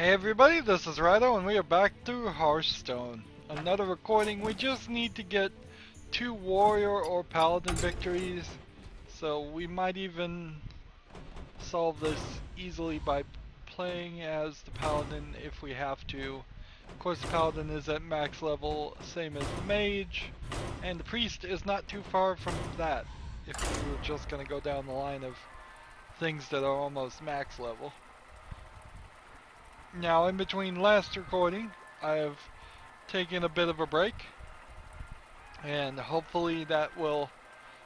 Hey everybody, this is Rydo and we are back to Hearthstone. Another recording. We just need to get 2 warrior or paladin victories. So we might even solve this easily by playing as the paladin if we have to. Of course the paladin is at max level, same as the mage. And the priest is not too far from that if we were just going to go down the line of things that are almost max level. Now, in between last recording, I have taken a bit of a break, and hopefully that will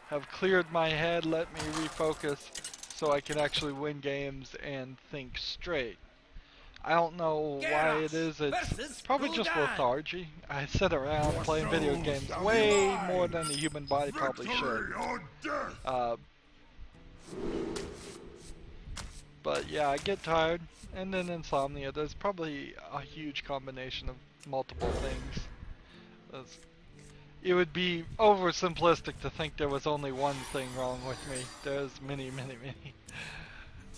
have cleared my head, let me refocus, so I can actually win games and think straight. I don't know why it is, it's probably just lethargy. I sit around playing video games way more than the human body probably should. But yeah, I get tired, and then insomnia. There's probably a huge combination of multiple things. It would be oversimplistic to think there was only one thing wrong with me. There's many.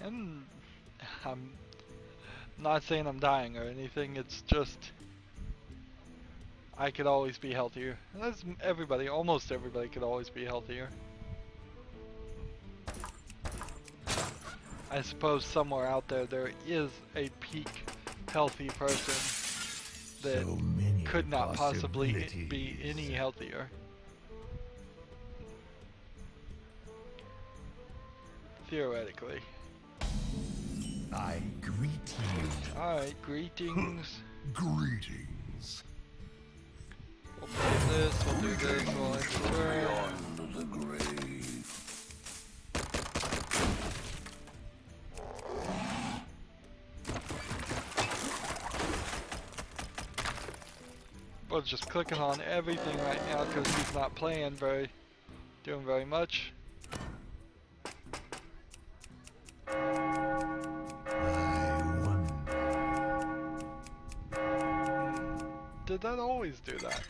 And I'm not saying I'm dying or anything, it's just I could always be healthier. That's everybody, almost everybody could always be healthier. I suppose somewhere out there is a peak healthy person that could not possibly be any healthier. Theoretically. I greet you. Alright, greetings. Greetings. We'll play this, we'll do this, we'll enter. Beyond the grave. We're just clicking on everything right now because he's not doing very much. Did that always do that?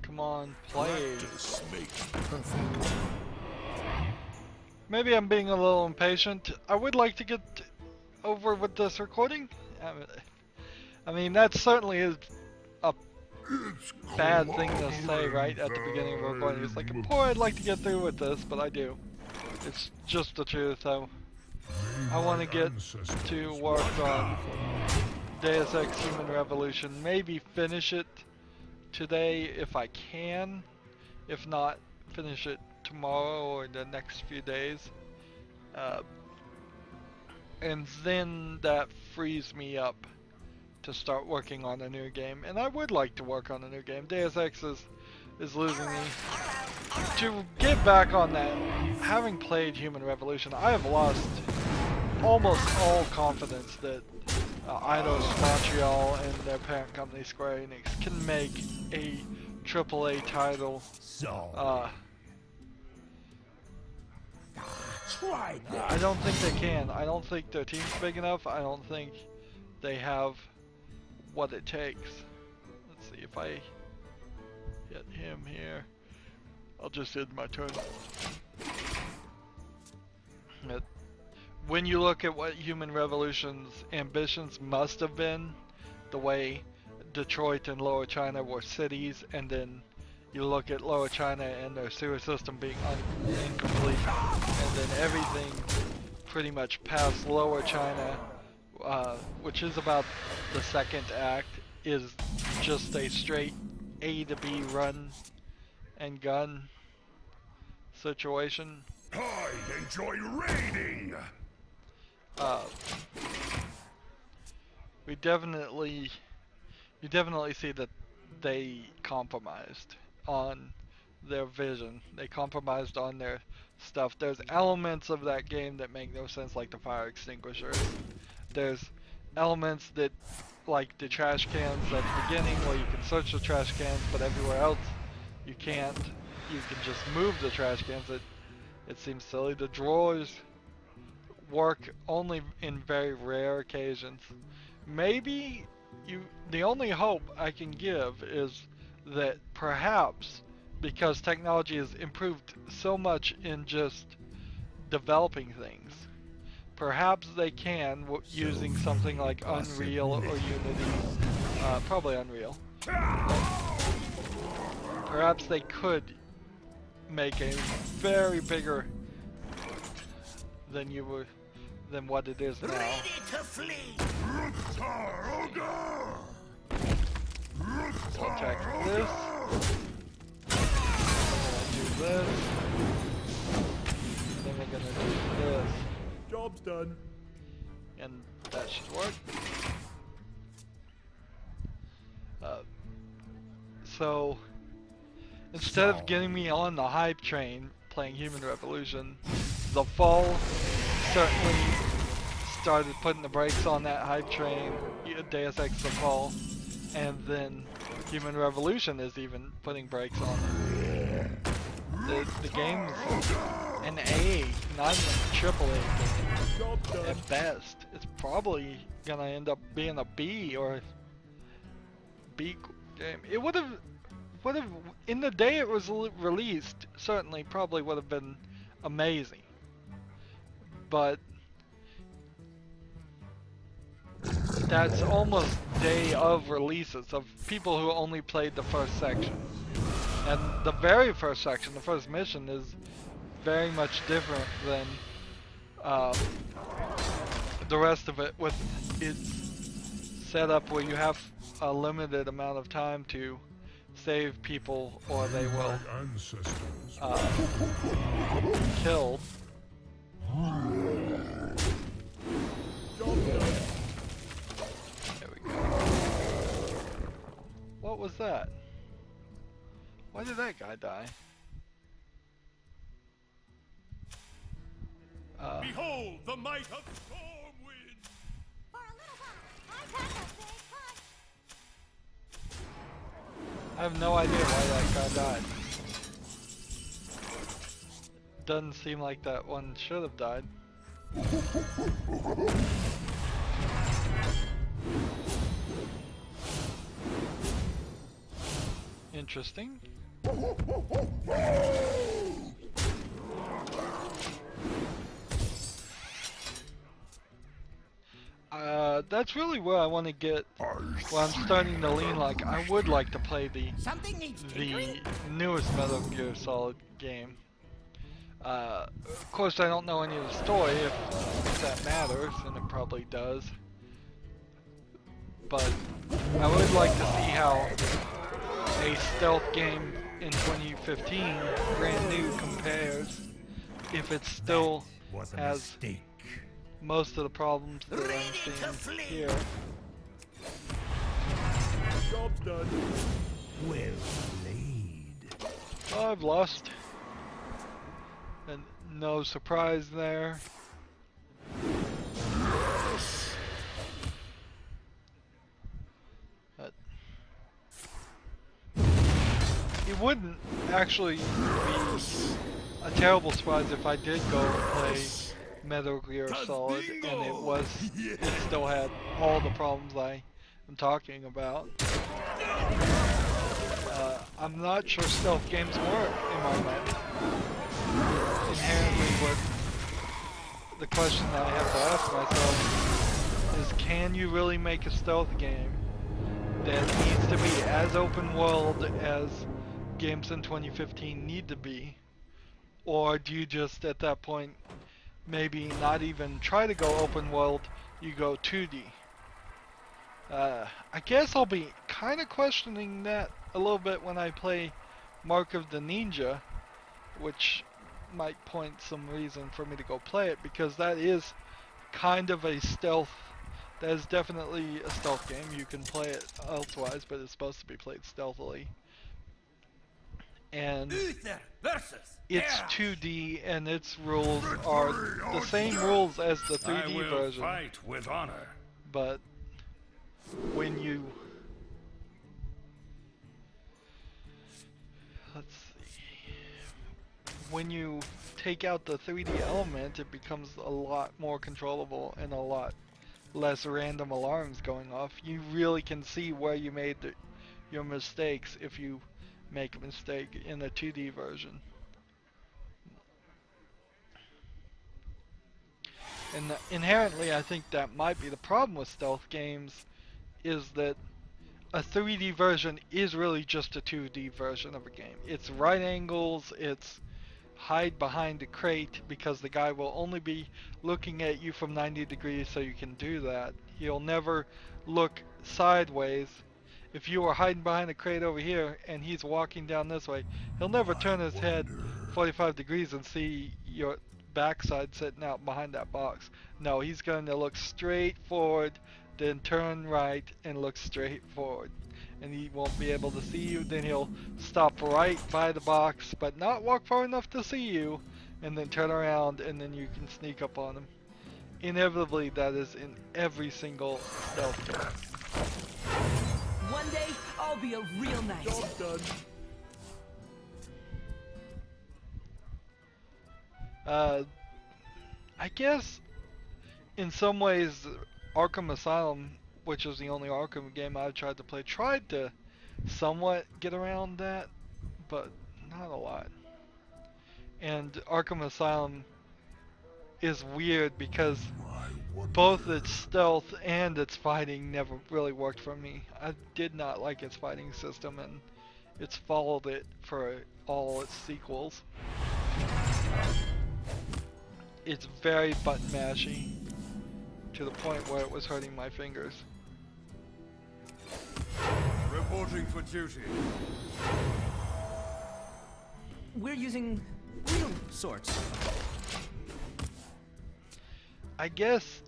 Come on, play. Maybe I'm being a little impatient. I would like to get over with this recording. I mean, that certainly is a bad thing to say right at the beginning of a recording. It's like, boy, I'd like to get through with this, but I do. It's just the truth, though. I want to get to work on Deus Ex Human Revolution. Maybe finish it today if I can. If not, finish it tomorrow or the next few days. And then that frees me up to start working on a new game. And I would like to work on a new game. Deus Ex is losing me. To get back on that, having played Human Revolution, I have lost almost all confidence that Eidos Montreal and their parent company Square Enix can make a AAA title. I don't think they can. I don't think their team's big enough. I don't think they have what it takes. Let's see if I hit him here. I'll just end my turn. When you look at what Human Revolution's ambitions must have been, the way Detroit and Lower China were cities, and then you look at Lower China and their sewer system being incomplete, and then everything pretty much past Lower China, which is about the second act, is just a straight A to B run and gun situation. I enjoy raiding. You definitely see that they compromised on their vision. They compromised on their stuff. There's elements of that game that make no sense, like the fire extinguishers. There's elements that, like the trash cans at the beginning, where you can search the trash cans, but everywhere else you can't. You can just move the trash cans. It seems silly. The drawers work only in very rare occasions. Maybe the only hope I can give is that perhaps because technology has improved so much in just developing things, perhaps they can using something like Unreal or Unity, probably Unreal. Perhaps they could make a very bigger than what it is now. Ready to flee. So check this. Do this. Then we're gonna do this. Job's done. And that should work. So instead of getting me on the hype train playing Human Revolution, the fall certainly started putting the brakes on that hype train. Deus Ex the Fall, and then Human Revolution is even putting brakes on it. The game's an A, not even a triple A game. At best, it's probably gonna end up being a B or B game. It would have in the day it was released, certainly probably would have been amazing. But that's almost day of releases of people who only played the first section. And the very first section, the first mission, is very much different than the rest of it, with its setup where you have a limited amount of time to save people or they will be killed. There we go. What was that? Why did that guy die? Behold the might of Stormwind! For a little while, I pack a big punch. I have no idea why that guy died. Doesn't seem like that one should have died. Interesting. That's really where I want to get. Where I'm starting to lean like I would like to play the newest Metal Gear Solid game. Of course, I don't know any of the story, if that matters, and it probably does. But I would like to see how a stealth game in 2015, brand new, compares, if it still has most of the problems that I'm seeing here. Job's done. Well played. Well, I've lost. And no surprise there. But it wouldn't actually be a terrible surprise if I did go and play Metal Gear Solid and it still had all the problems I am talking about. I'm not sure stealth games work in my mind. Inherently, what the question that I have to ask myself is, can you really make a stealth game that needs to be as open world as games in 2015 need to be? Or do you just at that point maybe not even try to go open world, you go 2D? I guess I'll be kind of questioning that a little bit when I play Mark of the Ninja, which might point some reason for me to go play it, because that is kind of a stealth. That is definitely a stealth game. You can play it elsewise, but it's supposed to be played stealthily. And it's 2D, and its rules are the same rules as the 3D version. Fight with honor. But when you when you take out the 3D element, it becomes a lot more controllable and a lot less random alarms going off. You really can see where you made your mistakes if you make a mistake in the 2D version. And inherently, I think that might be the problem with stealth games, is that a 3D version is really just a 2D version of a game. It's right angles, it's hide behind a crate because the guy will only be looking at you from 90 degrees, so you can do that. He'll never look sideways. If you are hiding behind a crate over here and he's walking down this way, he'll never turn his head 45 degrees and see your backside sitting out behind that box. No, he's going to look straight forward, then turn right and look straight forward. And he won't be able to see you. Then he'll stop right by the box, but not walk far enough to see you, and then turn around, and then you can sneak up on him. Inevitably, that is in every single stealth game. One day, I'll be a real knight. Job done. I guess in some ways, Arkham Asylum, which is the only Arkham game I've tried to play, tried to somewhat get around that, but not a lot. And Arkham Asylum is weird because both its stealth and its fighting never really worked for me. I did not like its fighting system, and it's followed it for all its sequels. It's very button mashy to the point where it was hurting my fingers. Reporting for duty. We're using real swords. I guess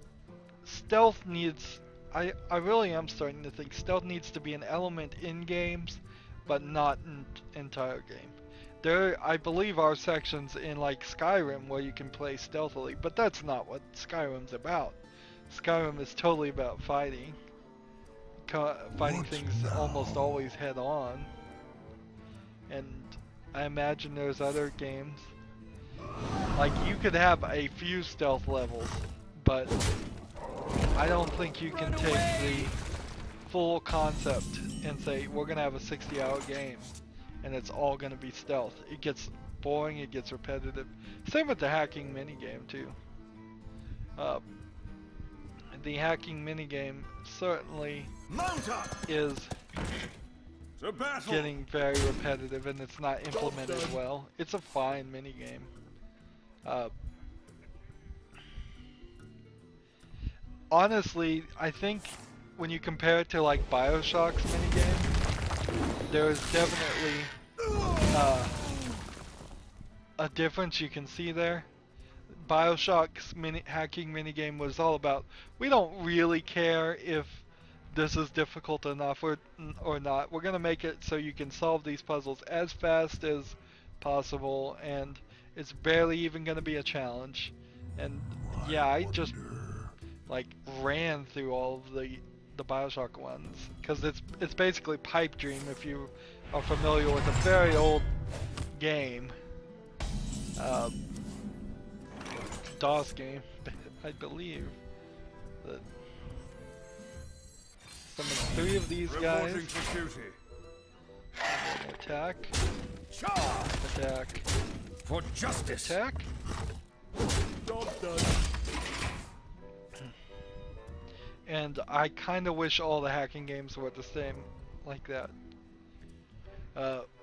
stealth needs, I really am starting to think stealth needs to be an element in games, but not an entire game. There, I believe, are sections in like Skyrim where you can play stealthily, but that's not what Skyrim's about. Skyrim is totally about fighting. Fighting things almost always head on. And I imagine there's other games. Like, you could have a few stealth levels, but I don't think you can take the full concept and say, we're going to have a 60-hour game, and it's all going to be stealth. It gets boring, it gets repetitive. Same with the hacking minigame, too. The hacking minigame certainly is To battle. getting very repetitive, and it's not implemented well. It's a fine minigame. Honestly, I think when you compare it to like BioShock's minigame, there's definitely a difference you can see there. BioShock's hacking minigame was all about, we don't really care if this is difficult enough or not. We're gonna make it so you can solve these puzzles as fast as possible, and it's barely even gonna be a challenge. And yeah, I just like ran through all of the BioShock ones because it's basically Pipe Dream if you are familiar with a very old game. DOS game, I believe. That summon 3 of these guys. Reporting for duty. Attack. Charge. Attack. For justice. Attack. Job done. And I kind of wish all the hacking games were the same, like that.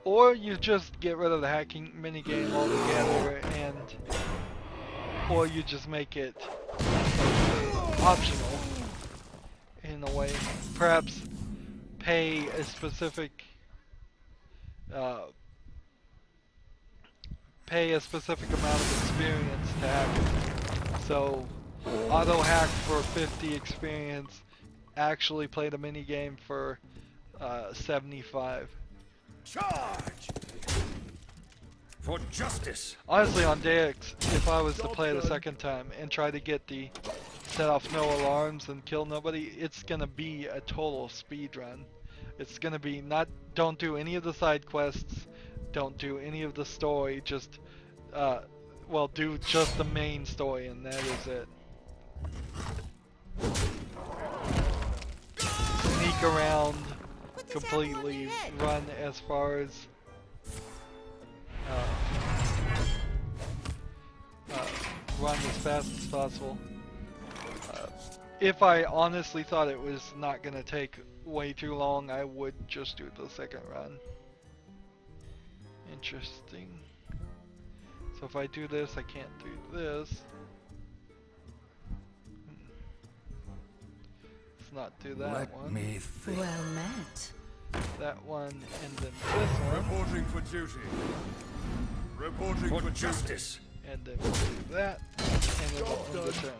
Or you just get rid of the hacking minigame altogether, or you just make it optional in a way. Perhaps pay a specific amount of experience to hack it. So auto hack for 50 experience, actually play the minigame for 75. Charge. For justice. Honestly, on Dex, if I was to play it a second time and try to get the set off no alarms and kill nobody, it's gonna be a total speed run. It's gonna be don't do any of the side quests, don't do any of the story, just do just the main story, and that is it. sneak around Put this apple on your completely, head. run as far as run as fast as possible. If I honestly thought it was not gonna take way too long, I would just do the second run. Interesting. So if I do this, I can't do this. Let's not do that Let one. me think. Well met. That one, and then this one, Reporting for duty. Reporting For for duty. justice. and then we'll do that, and it'll end the turn.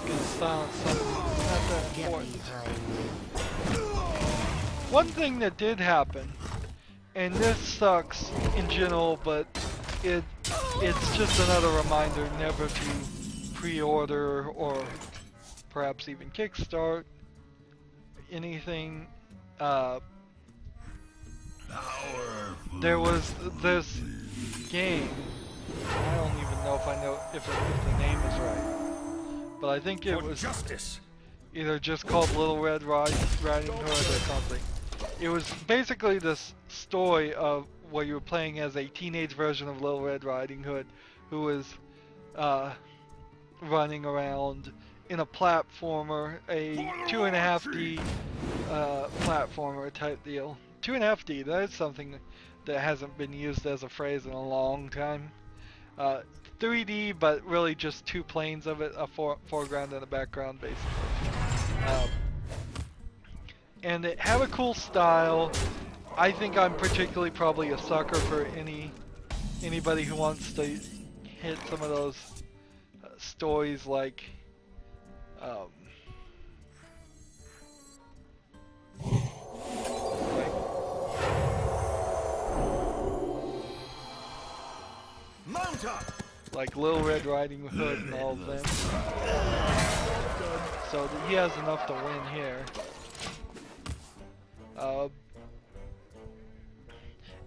Gonna silence something not that important. One thing that did happen, and this sucks in general, but it's just another reminder never to pre-order or perhaps even kickstart anything. There was this game. I don't even know if the name is right, but I think it For was justice. either just called Little Red Riding Hood or something. It was basically this story of where you were playing as a teenage version of Little Red Riding Hood, who was running around in a platformer, a 2.5D platformer type deal. 2.5D, that is something that hasn't been used as a phrase in a long time. 3D, but really just two planes of it, a foreground and a background, basically. And it had a cool style. I think I'm particularly probably a sucker for anybody who wants to hit some of those stories like Mount up. like Little Red Riding Hood and all of them. So he has enough to win here.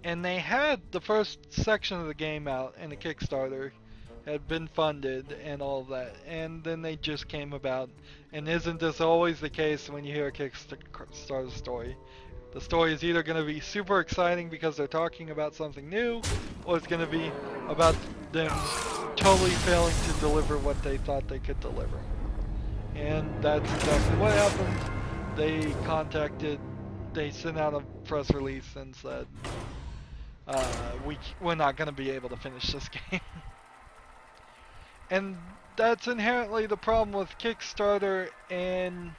And they had the first section of the game out, and the Kickstarter had been funded and all of that, and then they just came about. And isn't this always the case when you hear a Kickstarter story? The story is either going to be super exciting because they're talking about something new, or it's going to be about them totally failing to deliver what they thought they could deliver. And that's exactly what happened. They sent out a press release and said, we're not going to be able to finish this game. And that's inherently the problem with Kickstarter and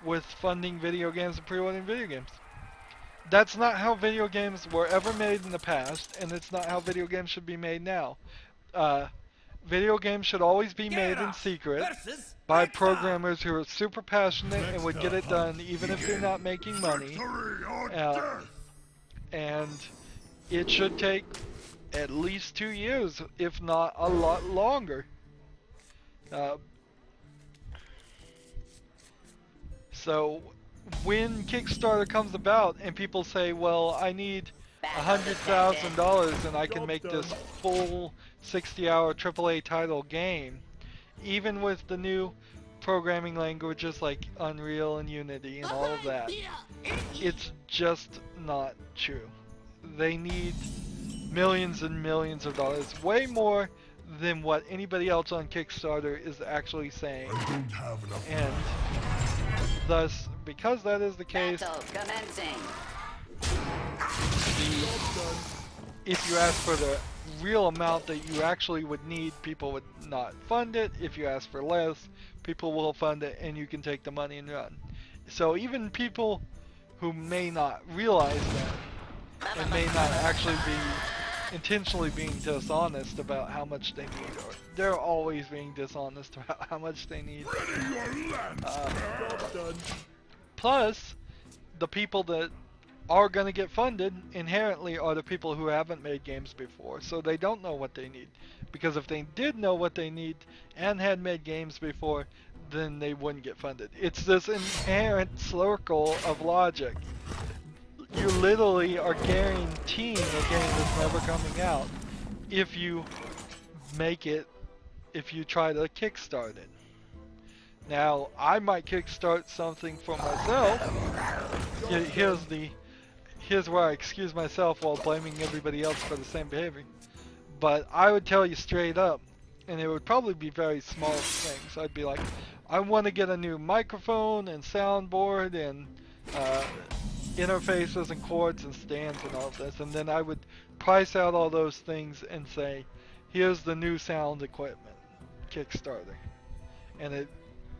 with funding video games and pre-ordering video games. That's not how video games were ever made in the past, and it's not how video games should be made now. Video games should always be made in secret by programmers who are super passionate and would get it done even if they're not making money. And it should take at least 2 years, if not a lot longer. So when Kickstarter comes about and people say, well, I need $100,000 and I can make this full 60-hour AAA title game, even with the new programming languages like Unreal and Unity and all of that, it's just not true. They need millions and millions of dollars, way more than what anybody else on Kickstarter is actually saying. I don't have enough. And thus, because that is the case, if you ask for the real amount that you actually would need, people would not fund it. If you ask for less, people will fund it and you can take the money and run. So even people who may not realize that and may not actually be intentionally being dishonest about how much they need, or they're always being dishonest about how much they need. Plus, the people that are going to get funded inherently are the people who haven't made games before, so they don't know what they need. Because if they did know what they need and had made games before, then they wouldn't get funded. It's this inherent circle of logic. you literally are guaranteeing a game that's never coming out if you make it, if you try to kickstart it. Now, I might kickstart something for myself. Here's where I excuse myself while blaming everybody else for the same behavior. But I would tell you straight up, and it would probably be very small things. I'd be like, I want to get a new microphone and soundboard and interfaces and cords and stands and all of this, and then I would price out all those things and say, here's the new sound equipment, Kickstarter. And it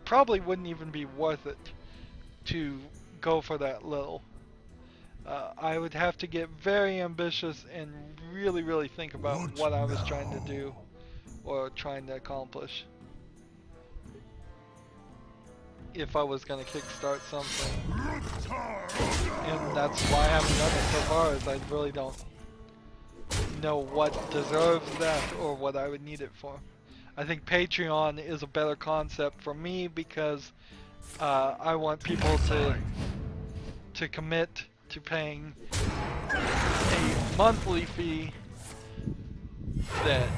probably wouldn't even be worth it to go for that little. I would have to get very ambitious and really, really think about what I was trying to do or trying to accomplish if I was going to kickstart something. And that's why I haven't done it so far, is I really don't know what deserves that or what I would need it for. I think Patreon is a better concept for me because I want people to commit to paying a monthly fee that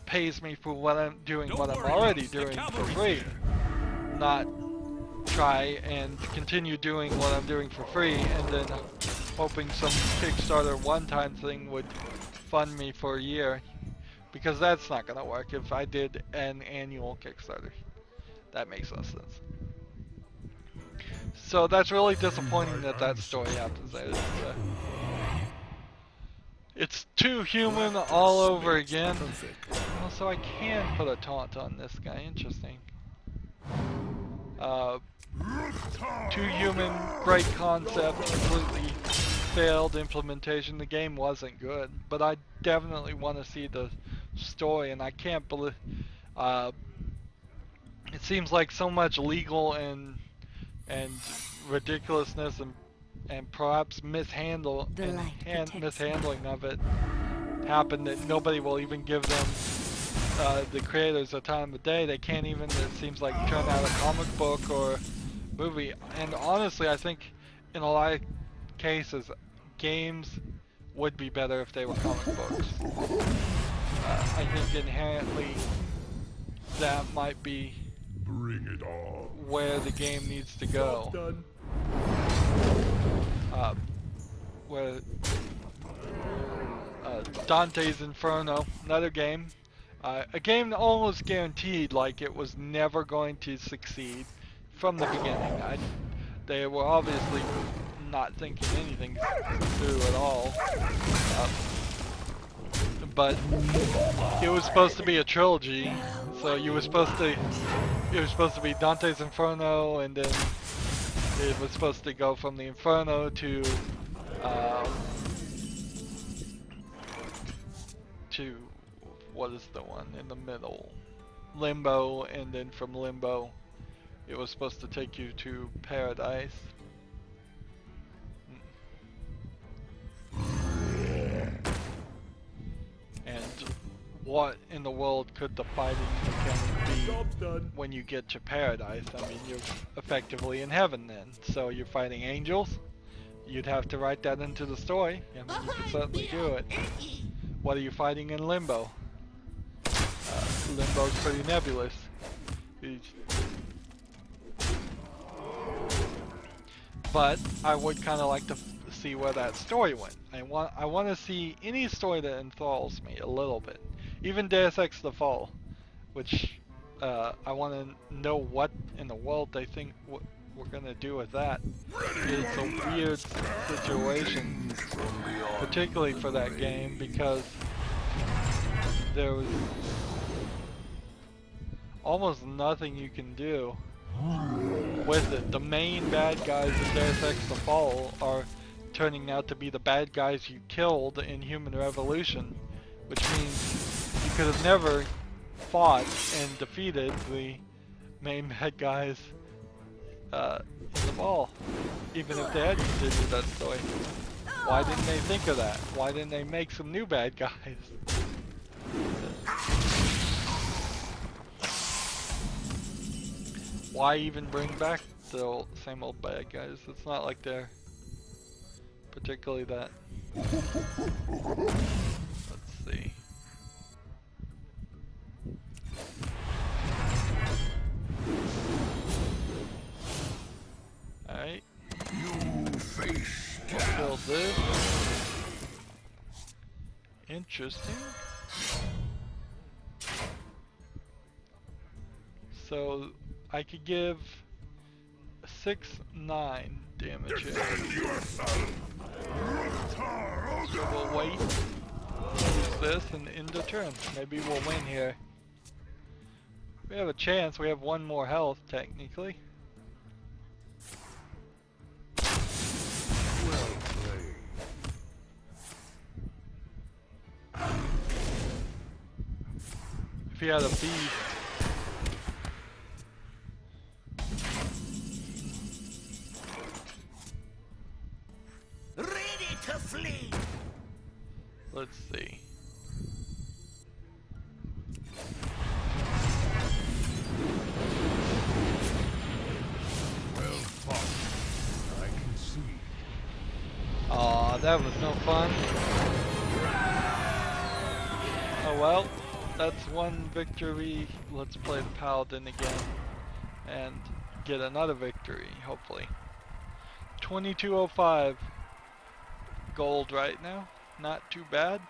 pays me for what I'm doing, what I'm already doing for free, not try and continue doing what I'm doing for free and then hoping some Kickstarter one-time thing would fund me for a year, because that's not gonna work if I did an annual Kickstarter. That makes no sense. So that's really disappointing that that story happens. It's too human all over again. Oh, so I can put a taunt on this guy. Interesting. Too human, great concept, completely failed implementation. The game wasn't good, but I definitely want to see the story, and I can't believe. It seems like so much legal and ridiculousness and perhaps mishandling of it happened that nobody will even give them, the creators, a time of day. They can't even, it seems like, turn out a comic book or movie. And honestly, I think in a lot of cases, games would be better if they were comic books. I think inherently that might be Bring it on. where the game needs to go. Where Dante's Inferno, another game, a game almost guaranteed like it was never going to succeed from the beginning. They were obviously not thinking anything through at all. But it was supposed to be a trilogy, so it was supposed to be Dante's Inferno, and then it was supposed to go from the Inferno to what is the one in the middle? Limbo, and then from Limbo it was supposed to take you to Paradise. And what in the world could the fighting mechanic be when you get to Paradise? I mean, you're effectively in heaven then. So you're fighting angels? You'd have to write that into the story. I mean, you could certainly do it. What are you fighting in Limbo? Limbo's pretty nebulous. But I would kind of like to see where that story went. I want to see any story that enthralls me a little bit. Even Deus Ex: The Fall, which I want to know what in the world they think we're gonna do with that. It's a weird situation, particularly for that game, because there was almost nothing you can do with it. The main bad guys in Deus Ex: The Fall are turning out to be the bad guys you killed in Human Revolution, which means you could have never fought and defeated the main bad guys in the Fall, even if they had continued that story. Why didn't they think of that? Why didn't they make some new bad guys? Why even bring back the same old bad guys? It's not like they're particularly that. Let's see. Alright. You face Build this. Interesting. So I could give 6-9 damage here. defend yourself. So we'll wait, use this, and end the turn. Maybe we'll win here. We have a chance. We have 1 more health, technically. Well played. If he had a beast. Ready to flee. Let's see. Well fought. I can see. Aw, that was no fun. Oh well, that's 1 victory. Let's play the Paladin again and get another victory, hopefully. 2205 gold right now. Not too bad.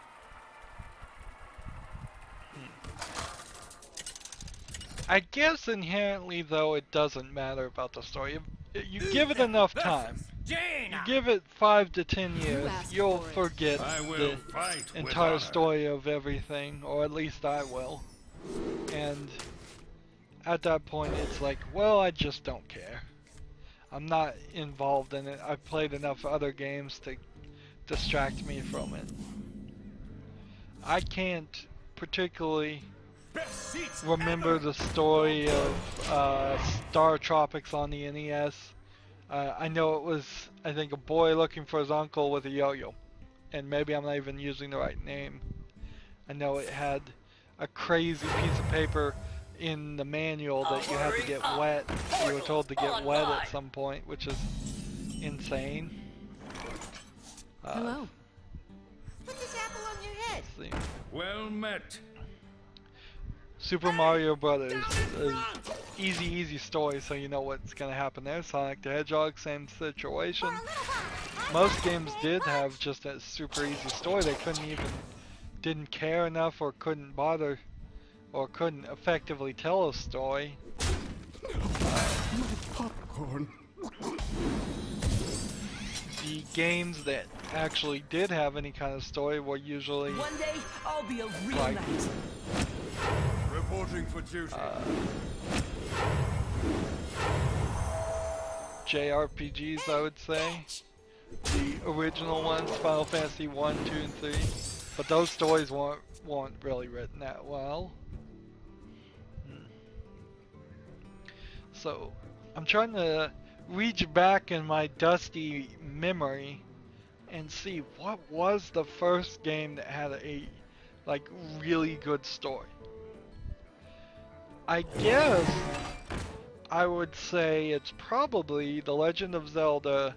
I guess inherently though it doesn't matter about the story. If you give it enough time. You give it 5 to 10 years, asked you'll for it. forget I will the fight with entire honor. story of everything, or at least I will. And at that point it's like, well, I just don't care. I'm not involved in it. I've played enough other games to distract me from it. I can't particularly Best seats remember the story of Star Tropics on the NES. I know it was, I think, a boy looking for his uncle with a yo-yo. And maybe I'm not even using the right name. I know it had a crazy piece of paper in the manual that you had to get wet. You were told to get wet at some point, which is insane. Hello. Put this apple on your head. Let's see. Well met. Super Mario Brothers. Easy story, so you know what's gonna happen there. Sonic the Hedgehog, same situation. For a little while. Most games did have just a super easy story. They didn't care enough, or couldn't bother, or couldn't effectively tell a story. Popcorn. The games that actually did have any kind of story were usually One day, I'll be a real Like- knight. reporting for duty. JRPGs, I would say. The original ones, Final Fantasy 1, 2, and 3. But those stories weren't really written that well. So, I'm trying to reach back in my dusty memory and see what was the first game that had a really good story. I guess I would say it's probably The Legend of Zelda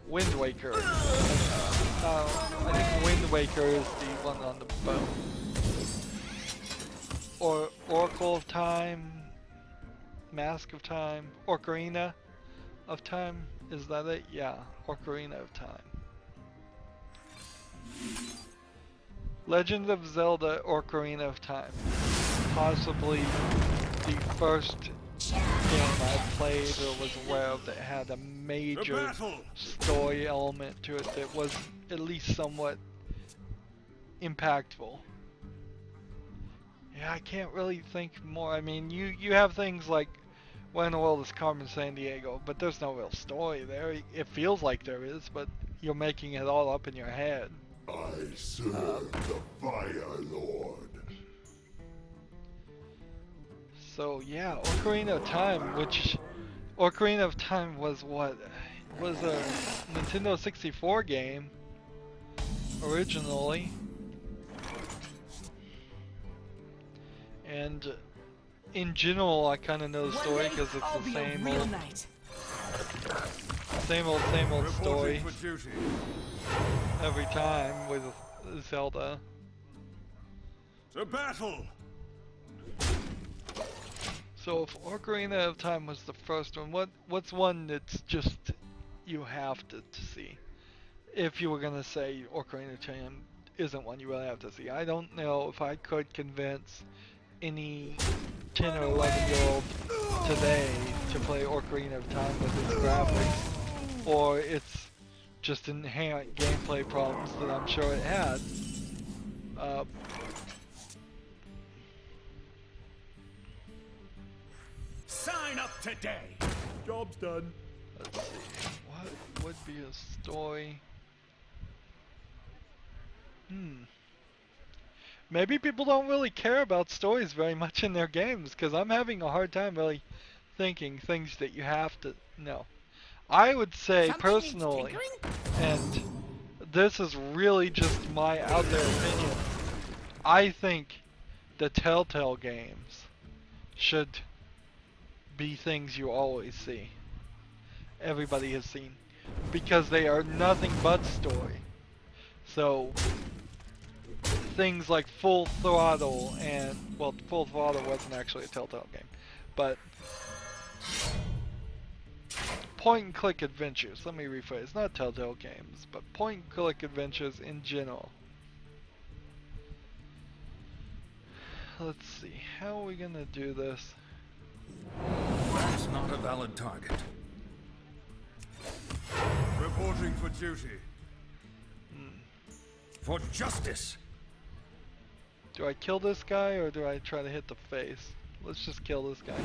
Wind Waker. I think Wind Waker is the one on the boat. Or Oracle of Time, Mask of Time, Ocarina of Time, is that it? Yeah, Ocarina of Time. Legend of Zelda Ocarina of Time. Possibly the first game I played or was aware of that had a major battle! story element to it that was at least somewhat impactful. Yeah, I can't really think more. I mean, you have things like Where in the World is Carmen Sandiego, but there's no real story there. It feels like there is, but you're making it all up in your head. I serve the Fire Lord. So yeah, Ocarina of Time, which Ocarina of Time was what? It was a Nintendo 64 game originally. And in general, I kind of know the story because it's the same old Reporting story for duty. every time with Zelda. To battle! So if Ocarina of Time was the first one, what's one that's just you have to see? If you were gonna say Ocarina of Time isn't one you really have to see. I don't know if I could convince any 10 or 11-year-old today to play Ocarina of Time with its graphics, or its just inherent gameplay problems that I'm sure it had. Sign up today! Job's done. Let's see, what would be a story? Maybe people don't really care about stories very much in their games, because I'm having a hard time really thinking things that you have to know. I would say personally, and this is really just my out there opinion, I think the Telltale games should be things you always see. Everybody has seen. Because they are nothing but story. So, things like Full Throttle and, well, Full Throttle wasn't actually a Telltale game, but point and click adventures, let me rephrase, not Telltale games, but point and click adventures in general. Let's see, how are we gonna do this? That's not a valid target. Reporting for duty. For justice. Do I kill this guy or do I try to hit the face? Let's just kill this guy.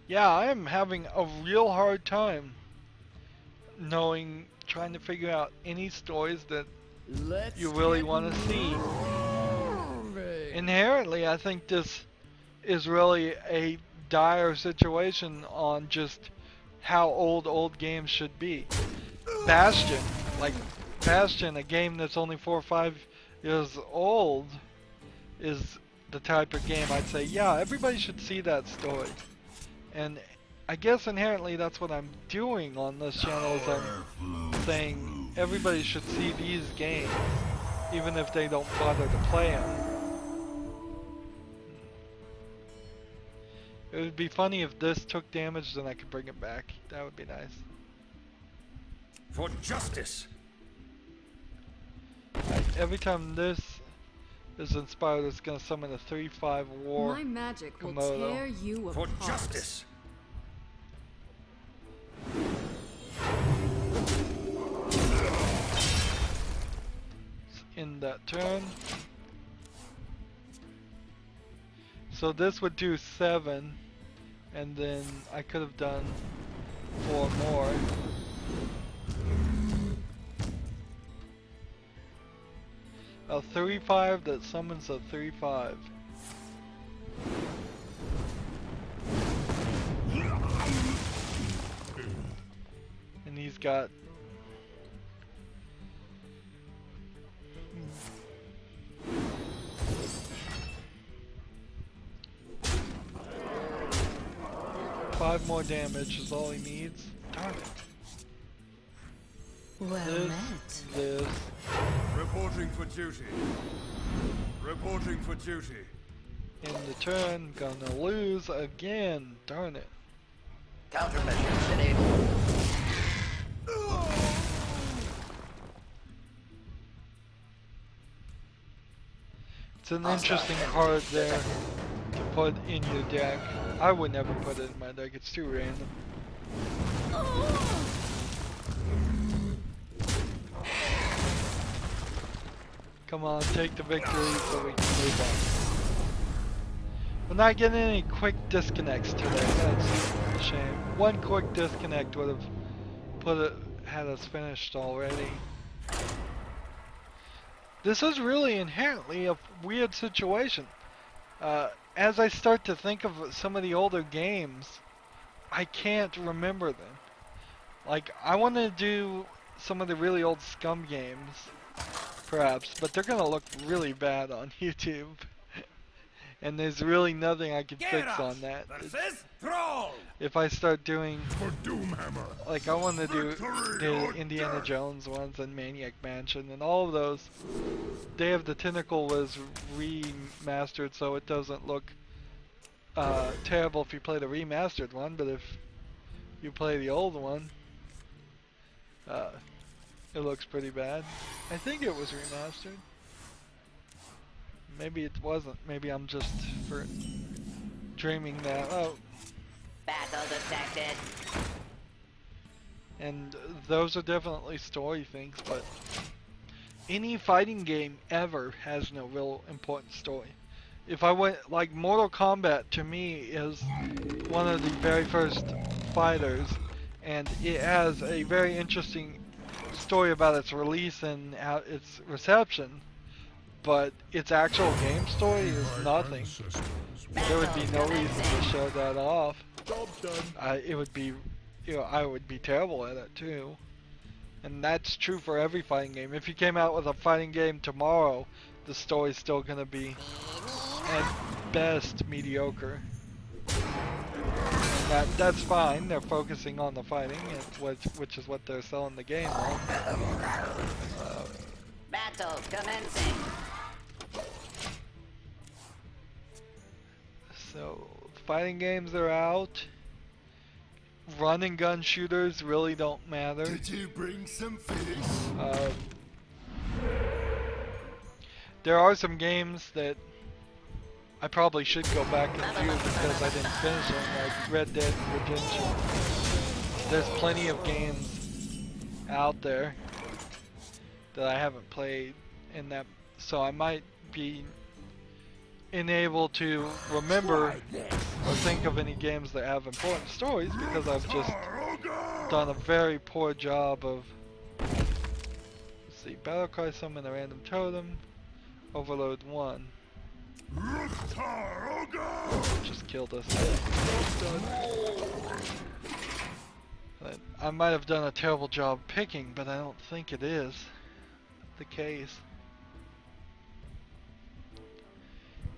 Yeah, I am having a real hard time trying to figure out any stories that you really want to see. Inherently, I think this is really a dire situation on just how old games should be. Bastion, a game that's only 4 or 5 years old, is the type of game I'd say, yeah, everybody should see that story. And I guess inherently that's what I'm doing on this channel, is I'm saying everybody should see these games, even if they don't bother to play them. It would be funny if this took damage, then I could bring it back. That would be nice. For justice. Every time this is inspired, it's gonna summon a 3/5 war. My magic will Komodo. tear you For apart. justice. In that turn. So this would do 7, and then I could have done 4 more. A 3/5 that summons a 3/5. And he's got five more damage is all he needs. Darn it. Well This. Reporting for duty. Reporting for duty. In the turn, gonna lose again. Darn it. Countermeasures enabled. It's an interesting card there to put in your deck. I would never put it in my deck, it's too random. Come on, take the victory so we can move on. We're not getting any quick disconnects today, that's a shame. One quick disconnect would have had us finished already. This is really inherently a weird situation. As I start to think of some of the older games, I can't remember them. Like, I want to do some of the really old Scum games, perhaps, but they're gonna look really bad on YouTube. And there's really nothing I can fix on that. versus Thrall. If I start doing, For Doomhammer. like I want to do Victory the or Indiana death. Jones ones and Maniac Mansion and all of those, Day of the Tentacle was remastered, so it doesn't look terrible if you play the remastered one, but if you play the old one, it looks pretty bad. I think it was remastered. Maybe it wasn't. Maybe I'm just dreaming that. Oh, Battle detected. and those are definitely story things, but any fighting game ever has no real important story. If I went, like, Mortal Kombat to me is one of the very first fighters, and it has a very interesting story about its release and its reception, but its actual game story is nothing. There would be no reason to show that off. Job done. It would be, I would be terrible at it too. And that's true for every fighting game. If you came out with a fighting game tomorrow, the story's still gonna be, at best, mediocre. And that's fine. They're focusing on the fighting, which is what they're selling the game on. Battle commencing. So, fighting games are out. Run and gun shooters really don't matter. Did you bring some fish? There are some games that I probably should go back and do because I didn't finish them, like Red Dead Redemption. There's plenty of games out there that I haven't played, and that, so I might be unable to remember or think of any games that have important stories because I've just done a very poor job of, let's see, Battlecry, summon a random totem, Overload 1. Just killed us. But I might have done a terrible job picking, but I don't think it is the case.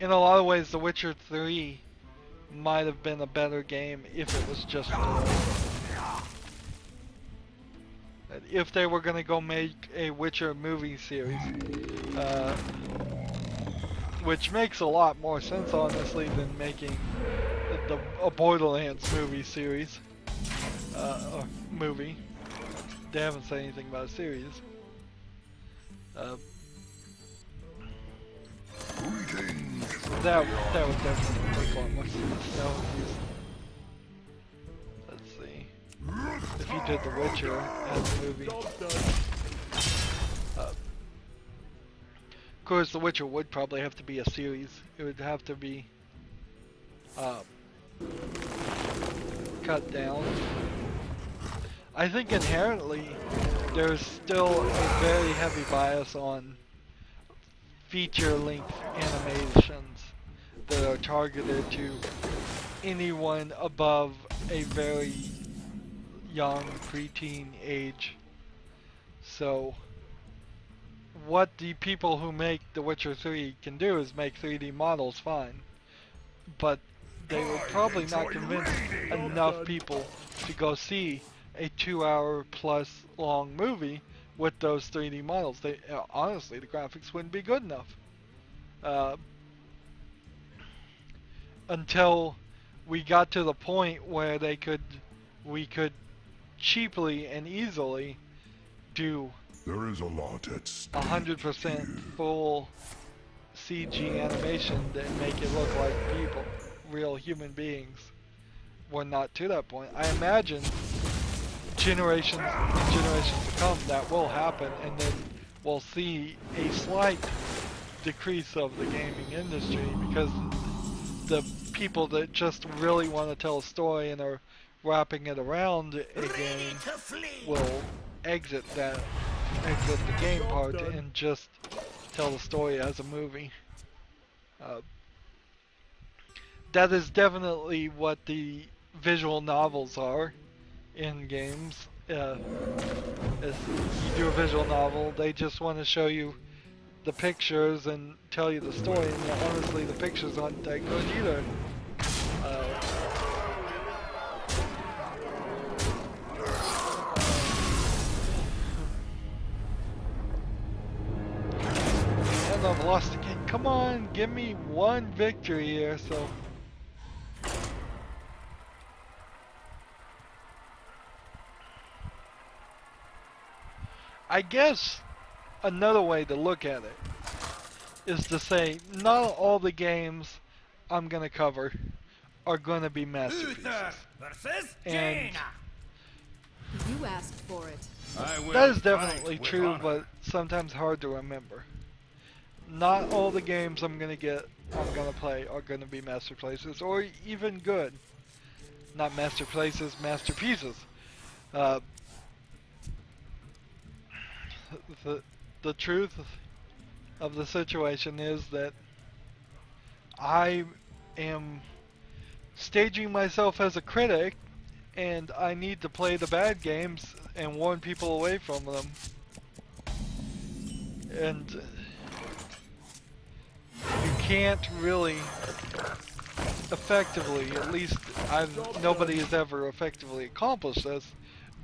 In a lot of ways, The Witcher 3 might have been a better game if it was just if they were gonna go make a Witcher movie series, which makes a lot more sense, honestly, than making a Borderlands movie series, or movie. They haven't said anything about a series. That would definitely make a lot more sense. That would be, let's see, if you did The Witcher as a movie. Of course, The Witcher would probably have to be a series. It would have to be cut down. I think inherently there's still a very heavy bias on feature-length animations that are targeted to anyone above a very young preteen age. So what the people who make The Witcher 3 can do is make 3D models fine, but they would probably not convince enough people to go see a 2-hour plus long movie with those 3D models. They honestly, the graphics wouldn't be good enough until we got to the point where we could cheaply and easily do There is a lot at stake. 100% full CG animation that make it look like people, real human beings. We're not to that point. I imagine generations and generations to come that will happen, and then we'll see a slight decrease of the gaming industry because the people that just really want to tell a story and are wrapping it around a game will exit the game part and just tell the story as a movie. That is definitely what the visual novels are in games. If you do a visual novel, they just want to show you the pictures and tell you the story, and honestly, the pictures aren't that good either. And I've lost again. Come on, give me one victory here, so. I guess another way to look at it is to say not all the games I'm gonna cover are gonna be masterpieces. Uther versus And Jaina. You asked for it. I will that is fight definitely with true, honor. but sometimes hard to remember. Not all the games I'm gonna play are gonna be masterpieces or even good. Not masterpieces, masterpieces. The truth of the situation is that I am staging myself as a critic, and I need to play the bad games and warn people away from them. And you can't really effectively, at least nobody has ever effectively accomplished this,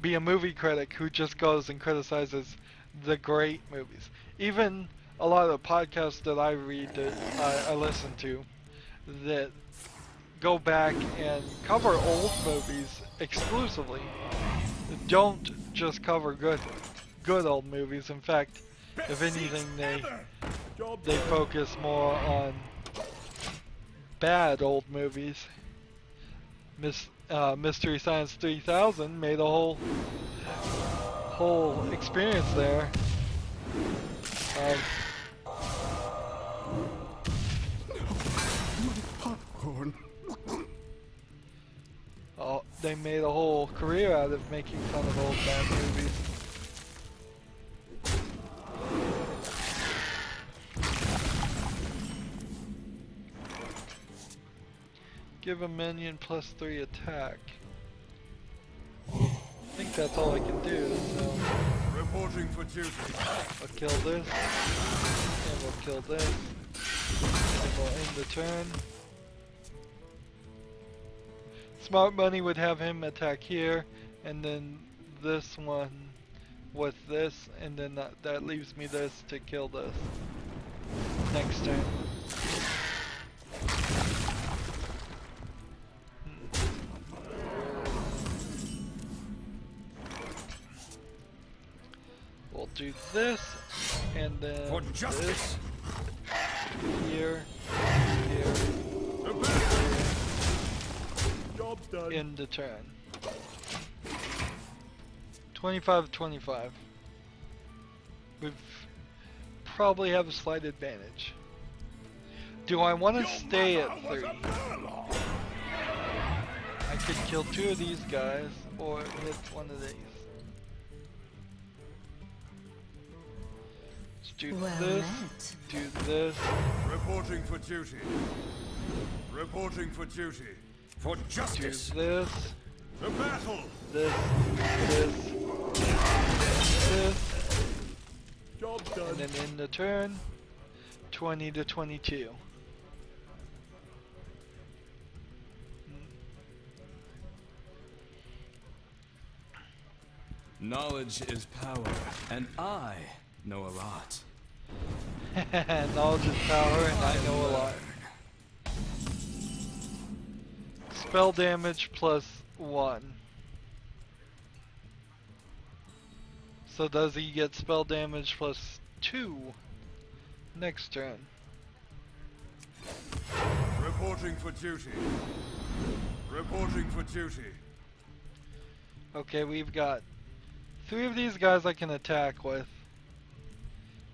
be a movie critic who just goes and criticizes the great movies. Even a lot of the podcasts that I read, that I listen to, that go back and cover old movies exclusively, don't just cover good old movies. In fact, if anything, they focus more on bad old movies. Mystery Science 3000 made a whole experience there of Popcorn. they made a whole career out of making fun of old bad movies. Give a minion +3 attack. I think that's all I can do, so Reporting for duty. I'll kill this, and we'll kill this, and we'll end the turn. Smart Money would have him attack here, and then this one with this, and then that leaves me this to kill this next turn. We'll do this, and then For justice. this here, here, Job's done. end the turn. 25-25. We probably have a slight advantage. Do I want to stay at 3? I could kill 2 of these guys, or hit one of these. Let's do this, do this. Reporting for duty. Reporting for duty. For Do justice. this, The battle. this, this, Job's and done. then end the turn. 20-22. Knowledge is power, and I know a lot. Knowledge is power, and I know a lot. Spell damage +1. So does he get spell damage +2 next turn? Reporting for duty. Reporting for duty. Okay, we've got 3 of these guys I can attack with.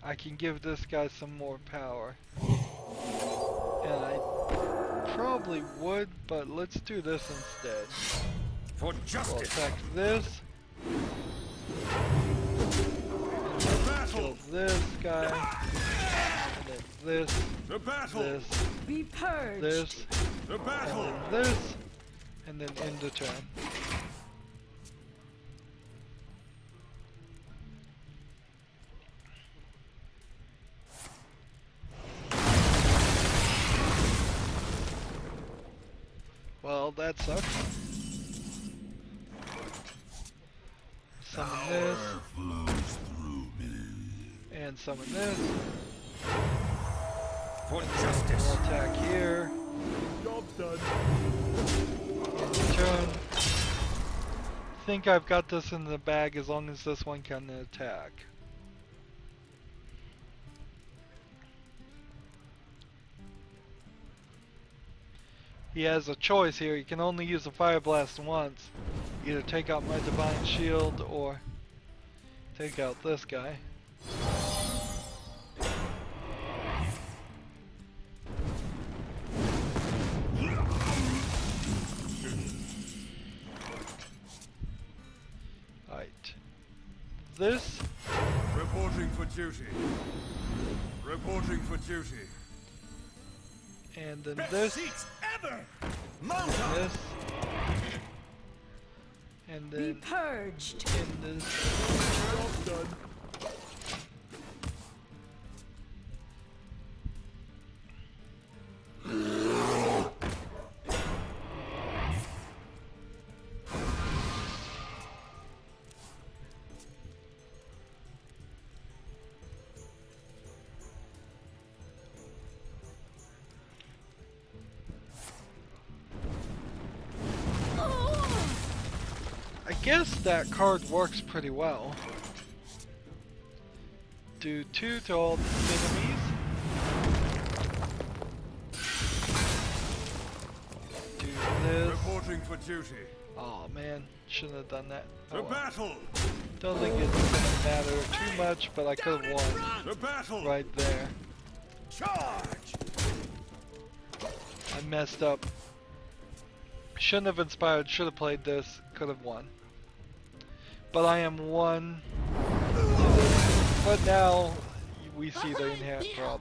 I can give this guy some more power. And I probably would, but let's do this instead. For We'll justice. attack this. The battle. Kill this guy. And then this, The battle. this, Be purged. this, The and battle. then this, and then end the turn. Well, that sucks. Summon this. Flows through me. And summon this. For We'll justice. attack here. Job's done. Turn. Think I've got this in the bag as long as this one can attack. He has a choice here. He can only use a Fire Blast once. Either take out my Divine Shield or take out this guy. Alright. This. Reporting for duty. Reporting for duty. And then Best this. seats ever! This. And Be then purged. in this. Job's done. I guess that card works pretty well. Do 2 to all enemies. Do this. Reporting for duty. Oh man, shouldn't have done that. To Oh, well. battle! Don't think it's gonna matter too much, but I could have won To battle! right there. Charge! I messed up. Shouldn't have inspired, should have played this, could have won. But I am 1 to this. But now we see the inherent problem.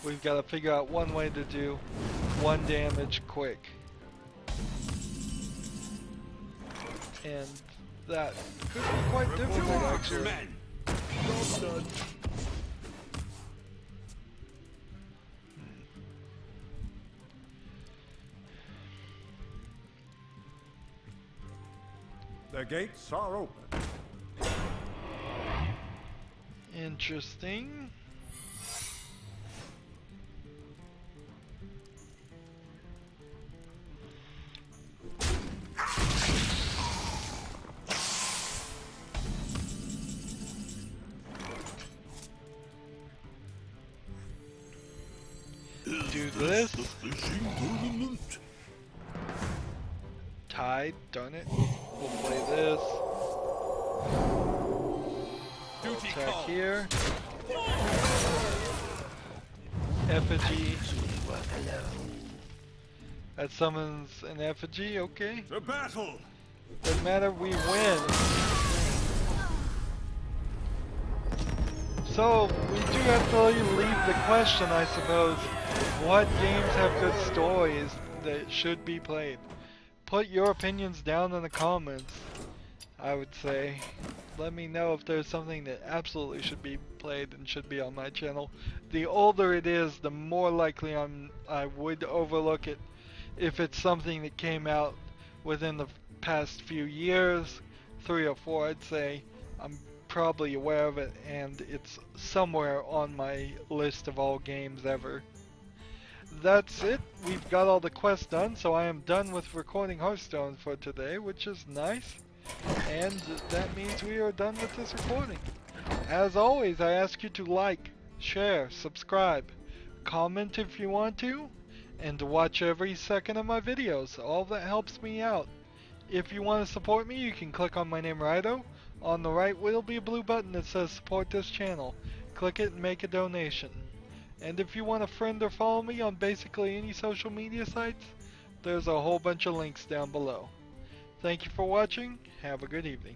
We've got to figure out one way to do 1 damage quick. And that could be quite difficult actually. Job's done. The gates are open. Interesting. Do this. The fishing tournament. Tide, darn it. We'll play this. Duty Attack call. here. Effigy. That summons an effigy, okay. To battle! Doesn't matter, we win. So, we do have to leave the question, I suppose. What games have good stories that should be played? Put your opinions down in the comments, I would say. Let me know if there's something that absolutely should be played and should be on my channel. The older it is, the more likely I would overlook it. If it's something that came out within the past few years, 3 or 4, I'd say I'm probably aware of it and it's somewhere on my list of all games ever. That's it. We've got all the quests done, so I am done with recording Hearthstone for today, which is nice. And that means we are done with this recording. As always, I ask you to like, share, subscribe, comment if you want to, and to watch every second of my videos. All that helps me out. If you want to support me, you can click on my name, Rydo. On the right will be a blue button that says support this channel. Click it and make a donation. And if you want to friend or follow me on basically any social media sites, there's a whole bunch of links down below. Thank you for watching. Have a good evening.